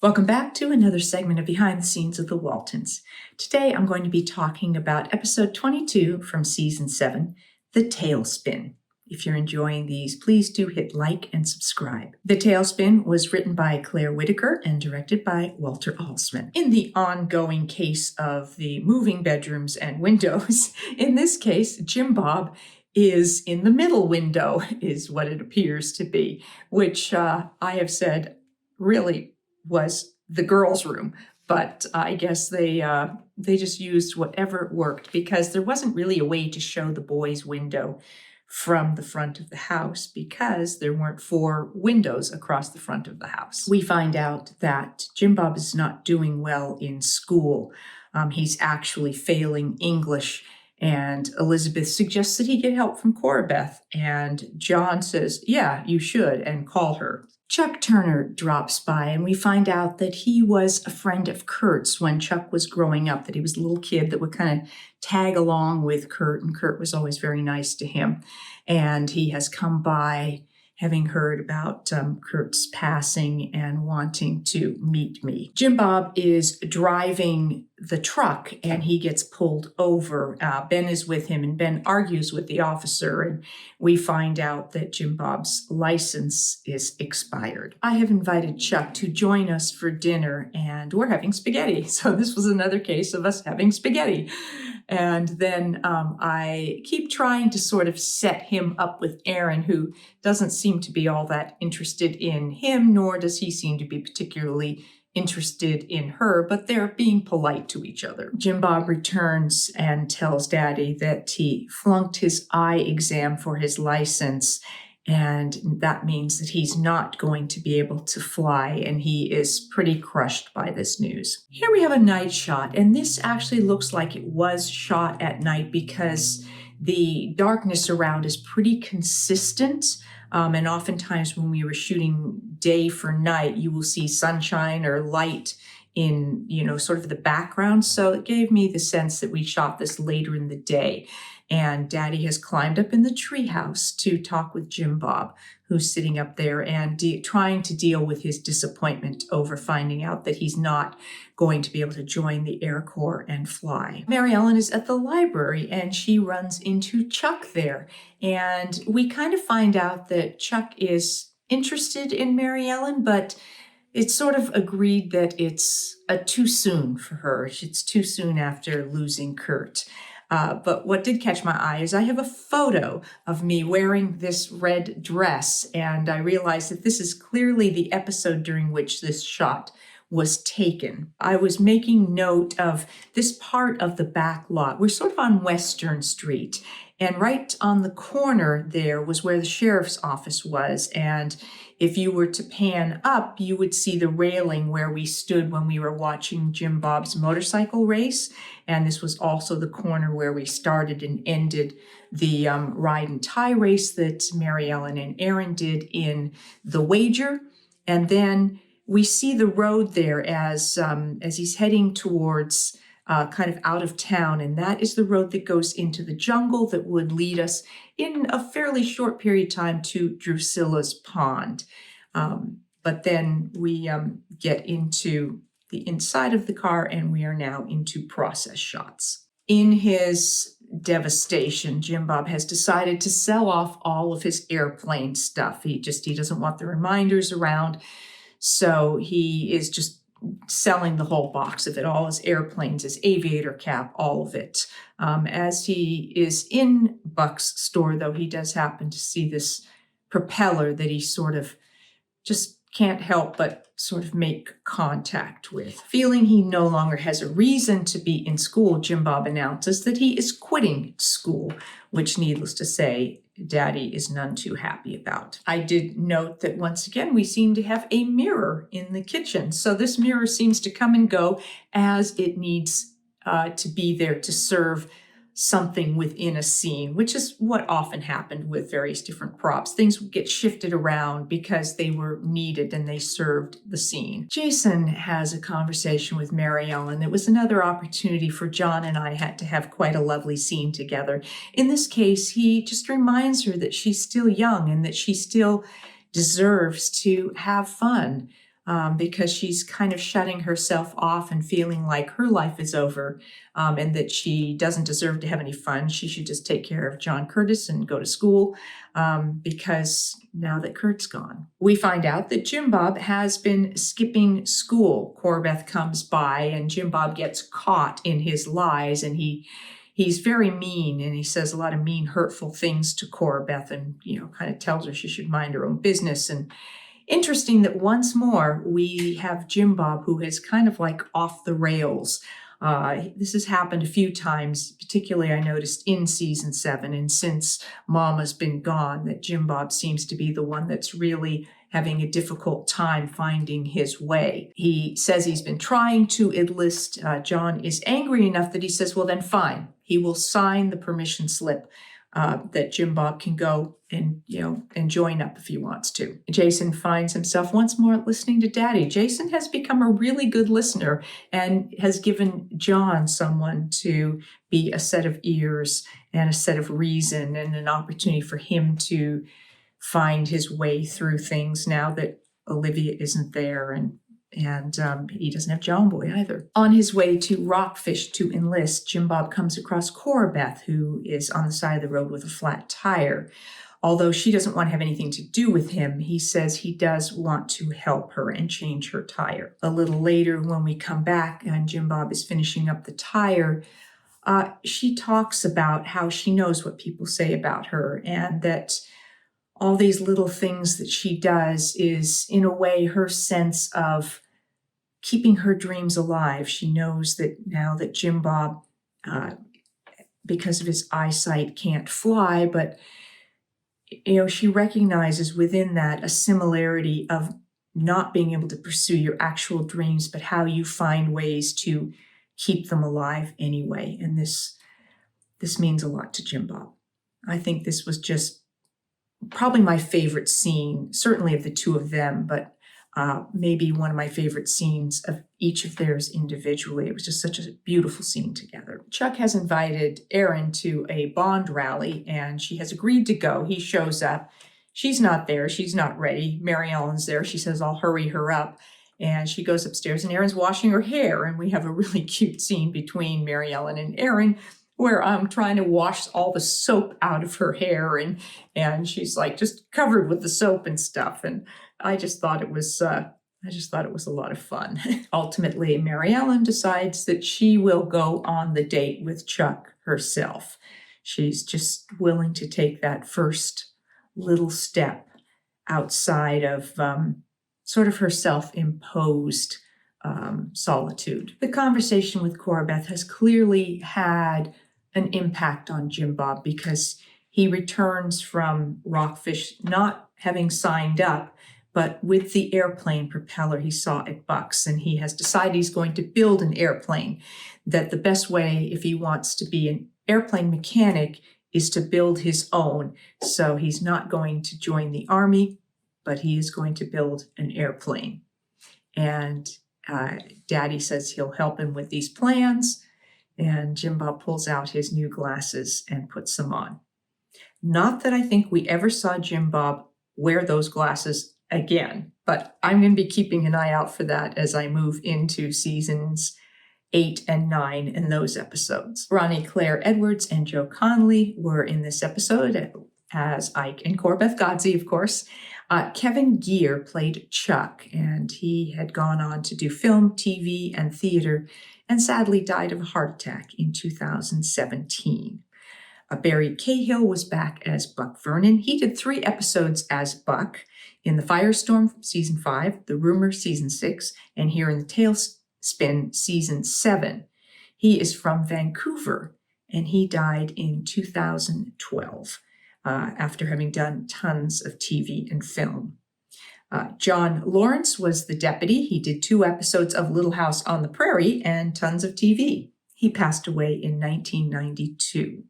Welcome back to another segment of Behind the Scenes of the Waltons. Today I'm going to be talking about episode 22 from season 7, The Tailspin. If you're enjoying these, please do hit like and subscribe. The Tailspin was written by Claire Whitaker and directed by Walter Alsman. In the ongoing case of the moving bedrooms and windows, in this case, Jim Bob is in the middle window, is what it appears to be, which I have said really was the girls' room, but I guess they just used whatever worked because there wasn't really a way to show the boys' window from the front of the house because there weren't 4 windows across the front of the house. We find out that Jim Bob is not doing well in school. He's actually failing English, and Elizabeth suggests that he get help from Cora Beth, and John says, yeah, you should, and call her. Chuck Turner drops by, and we find out that he was a friend of Kurt's when Chuck was growing up, that he was a little kid that would kind of tag along with Kurt, and Kurt was always very nice to him. And he has come by, having heard about Kurt's passing and wanting to meet me. Jim Bob is driving the truck and he gets pulled over. Ben is with him and Ben argues with the officer, and we find out that Jim Bob's license is expired. I have invited Chuck to join us for dinner and we're having spaghetti. So this was another case of us having spaghetti. And then I keep trying to sort of set him up with Aaron, who doesn't seem to be all that interested in him, nor does he seem to be particularly interested in her, but they're being polite to each other. Jim Bob returns and tells Daddy that he flunked his eye exam for his license, and that means that he's not going to be able to fly, and he is pretty crushed by this news. Here we have a night shot, and this actually looks like it was shot at night because the darkness around is pretty consistent. And oftentimes when we were shooting day for night, you will see sunshine or light in, sort of the background. So it gave me the sense that we shot this later in the day. And Daddy has climbed up in the treehouse to talk with Jim Bob, who's sitting up there and trying to deal with his disappointment over finding out that he's not going to be able to join the Air Corps and fly. Mary Ellen is at the library and she runs into Chuck there. And we kind of find out that Chuck is interested in Mary Ellen, but it's sort of agreed that it's too soon for her. It's too soon after losing Kurt. But what did catch my eye is I have a photo of me wearing this red dress, and I realized that this is clearly the episode during which this shot was taken. I was making note of this part of the back lot. We're sort of on Western Street, and right on the corner there was where the sheriff's office was, and if you were to pan up, you would see the railing where we stood when we were watching Jim Bob's motorcycle race. And this was also the corner where we started and ended the ride and tie race that Mary Ellen and Aaron did in The Wager. And then we see the road there as he's heading towards kind of out of town. And that is the road that goes into the jungle that would lead us in a fairly short period of time to Drusilla's Pond. But then we get into the inside of the car and we are now into process shots. In his devastation, Jim Bob has decided to sell off all of his airplane stuff. He doesn't want the reminders around. So he is just selling the whole box of it, all his airplanes, his aviator cap, all of it. As he is in Buck's store, though, he does happen to see this propeller that he sort of just can't help but sort of make contact with. Feeling he no longer has a reason to be in school, Jim Bob announces that he is quitting school, which, needless to say, Daddy is none too happy about. I did note that once again, we seem to have a mirror in the kitchen. So this mirror seems to come and go as it needs to be there to serve something within a scene, which is what often happened with various different props. Things would get shifted around because they were needed and they served the scene. Jason has a conversation with Mary Ellen. It was another opportunity for John and I had to have quite a lovely scene together. In this case, he just reminds her that she's still young and that she still deserves to have fun. because she's kind of shutting herself off and feeling like her life is over, and that she doesn't deserve to have any fun. She should just take care of John Curtis and go to school, because now that Kurt's gone. We find out that Jim Bob has been skipping school. Corbeth comes by and Jim Bob gets caught in his lies, and he's very mean, and he says a lot of mean, hurtful things to Corbeth, and kind of tells her she should mind her own business. And interesting that once more we have Jim Bob, who is kind of like off the rails. This has happened a few times, particularly I noticed in season 7, and since Mama's been gone, that Jim Bob seems to be the one that's really having a difficult time finding his way. He says he's been trying to enlist. John is angry enough that he says, well, then fine. He will sign the permission slip that Jim Bob can go and join up if he wants to. Jason finds himself once more listening to Daddy. Jason has become a really good listener and has given John someone to be a set of ears and a set of reason, and an opportunity for him to find his way through things now that Olivia isn't there, and he doesn't have John Boy either. On his way to Rockfish to enlist, Jim Bob comes across Corbeth, who is on the side of the road with a flat tire. Although she doesn't want to have anything to do with him, he says he does want to help her and change her tire. A little later, when we come back and Jim Bob is finishing up the tire, she talks about how she knows what people say about her, and that all these little things that she does is, in a way, her sense of keeping her dreams alive. She knows that now that Jim Bob, because of his eyesight, can't fly, but she recognizes within that a similarity of not being able to pursue your actual dreams, but how you find ways to keep them alive anyway. And this means a lot to Jim Bob. I think this was just probably my favorite scene, certainly of the two of them, but maybe one of my favorite scenes of each of theirs individually. It was just such a beautiful scene together. Chuck has invited Erin to a Bond rally, and she has agreed to go. He shows up. She's not there. She's not ready. Mary Ellen's there. She says, I'll hurry her up. And she goes upstairs, and Erin's washing her hair, and we have a really cute scene between Mary Ellen and Erin, where I'm trying to wash all the soap out of her hair, and she's like just covered with the soap and stuff. And I just thought it was a lot of fun. Ultimately, Mary Ellen decides that she will go on the date with Chuck herself. She's just willing to take that first little step outside of sort of her self-imposed solitude. The conversation with Corbeth has clearly had an impact on Jim Bob, because he returns from Rockfish not having signed up, but with the airplane propeller he saw at Bucks, and he has decided he's going to build an airplane, that the best way if he wants to be an airplane mechanic is to build his own. So he's not going to join the Army, but he is going to build an airplane. And Daddy says he'll help him with these plans, and Jim Bob pulls out his new glasses and puts them on. Not that I think we ever saw Jim Bob wear those glasses again, but I'm going to be keeping an eye out for that as I move into seasons 8 and 9 in those episodes. Ronnie Claire Edwards and Joe Connolly were in this episode as Ike and Corbeth Godse, of course. Kevin Geer played Chuck, and he had gone on to do film, TV, and theater, and sadly died of a heart attack in 2017. Barry Cahill was back as Buck Vernon. He did 3 episodes as Buck in The Firestorm, season 5, The Rumor, season 6, and here in The Tailspin, season 7. He is from Vancouver, and he died in 2012 after having done tons of TV and film. John Lawrence was the deputy. He did 2 episodes of Little House on the Prairie and tons of TV. He passed away in 1992.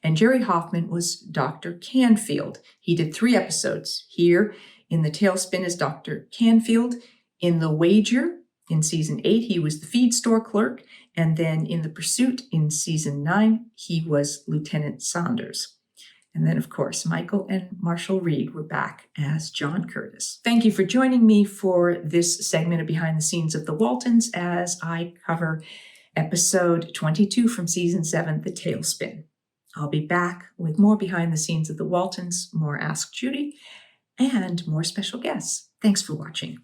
And Jerry Hoffman was Dr. Canfield. He did 3 episodes. Here in The Tailspin as Dr. Canfield. In The Wager, in season 8, he was the feed store clerk. And then in The Pursuit, in season 9, he was Lieutenant Saunders. And then, of course, Michael and Marshall Reed were back as John Curtis. Thank you for joining me for this segment of Behind the Scenes of the Waltons as I cover episode 22 from season 7, The Tailspin. I'll be back with more Behind the Scenes of the Waltons, more Ask Judy, and more special guests. Thanks for watching.